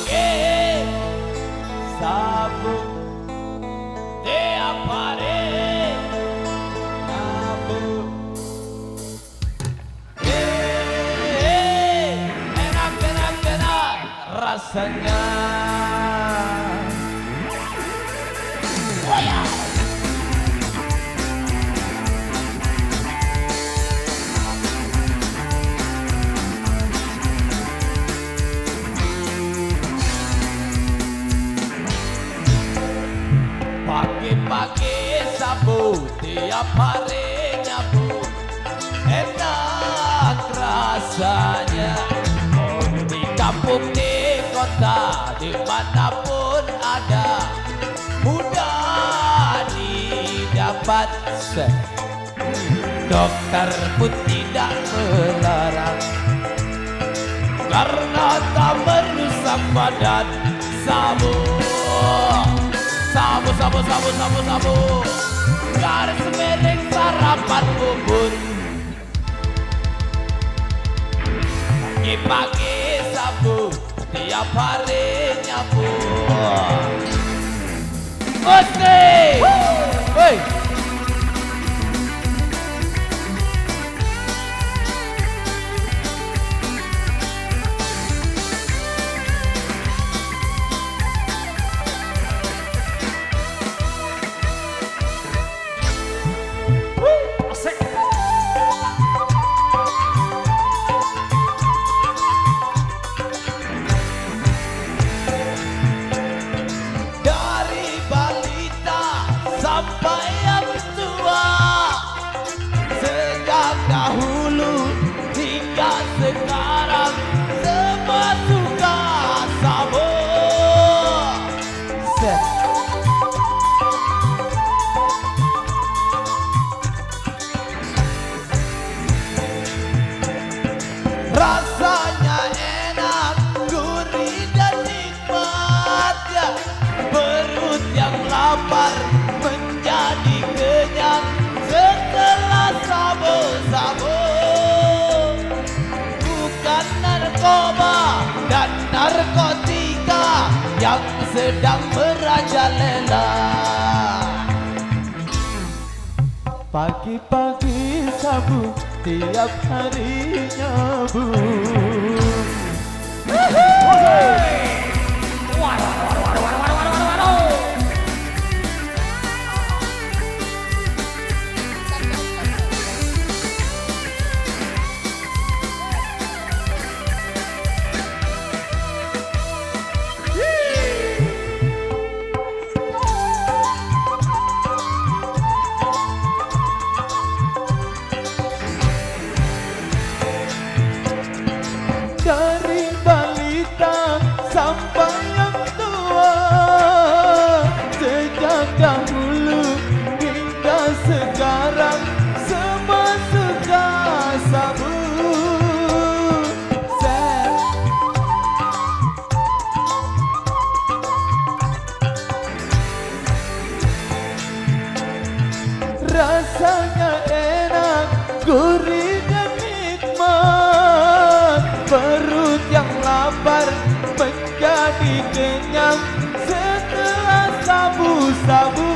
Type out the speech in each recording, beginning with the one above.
pakai sabun tiap hari nyabu. Enak rasanya. Pagi-pagi sabu tiap hari nyabu, enak rasanya. Di kampung, di kota, dimanapun ada, mudah didapat. Dokter pun tidak melarang, karena tak merusak badan. Sabu, sabu, sabu, sabu, sabu, sabu, garis miring sarapan bubur. Pagi-pagi sabu, tiap hari nyabu. Oke, woi. Sampai yang tua, sejak dahulu hingga sekarang, semua suka sabu. Rasanya enak, gurih dan nikmat ya. Perut yang lapar menjadi kenyang setelah sabu-sabu. Bukan narkoba dan narkotika yang sedang merajalela. Pagi-pagi sabu, tiap hari nyabu. Dari balita sampai yang tua, sejak dahulu hingga sekarang, semua suka sabu. Rasanya enak, gurih dan nikmat. Perut yang lapar menjadi kenyang setelah sabu-sabu.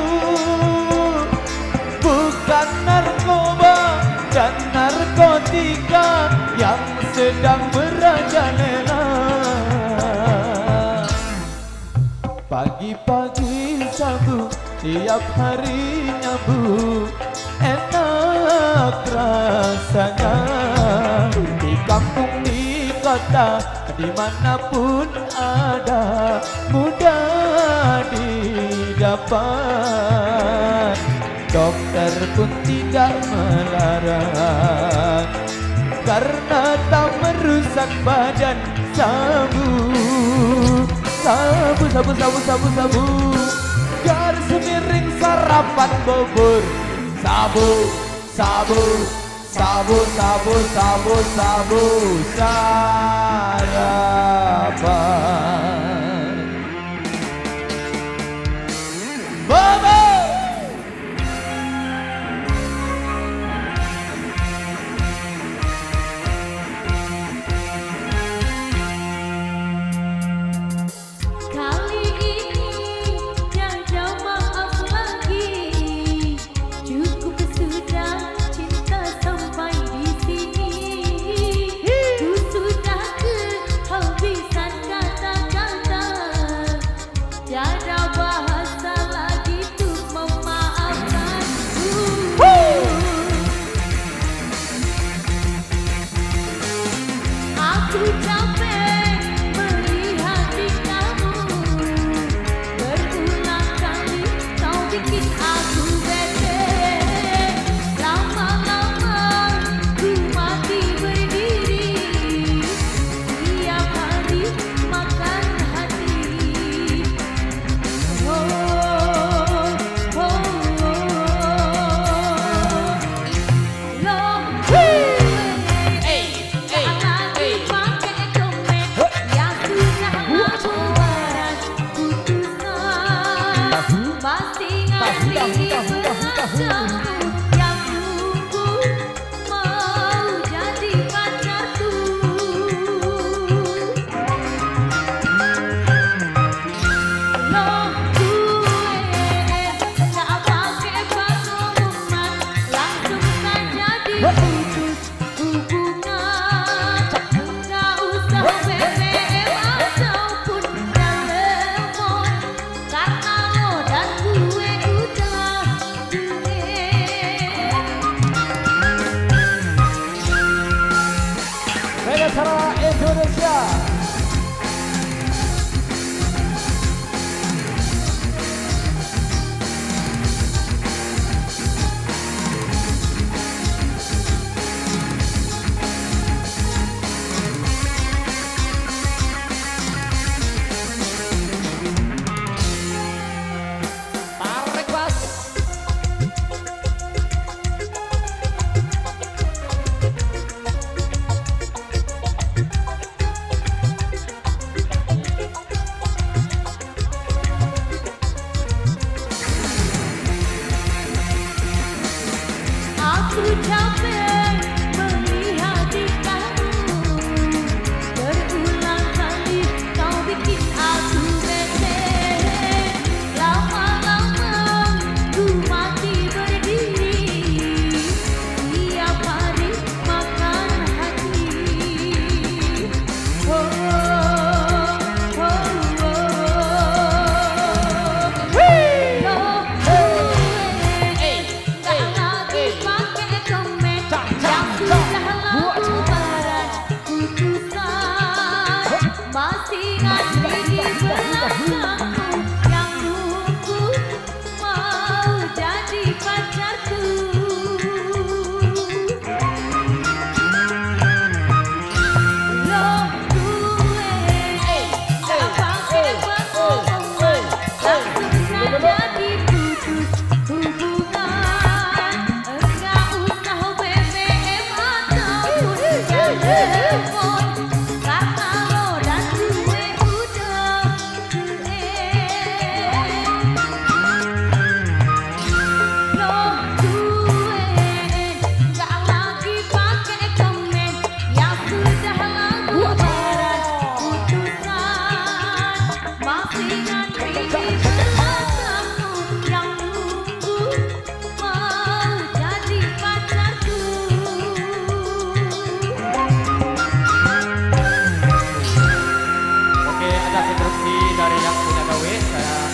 Bukan narkoba dan narkotika yang sedang merajalela. Pagi-pagi sabu, tiap hari nyabu, enak rasanya. Di kampung, di kota, dimanapun ada, mudah didapat. Dokter pun tidak melarang, karena tak merusak badan. Sabu, sabu, sabu, sabu, sabu, sabu, garis miring sarapan bubur. Sabu, sabu, sabu, sabu, sabu, sabu, sarapan bubur. dengan bibir belakangmu yang nunggu mau jadi pacarku. Oke, ada instruksi dari yang punya gawe. Saya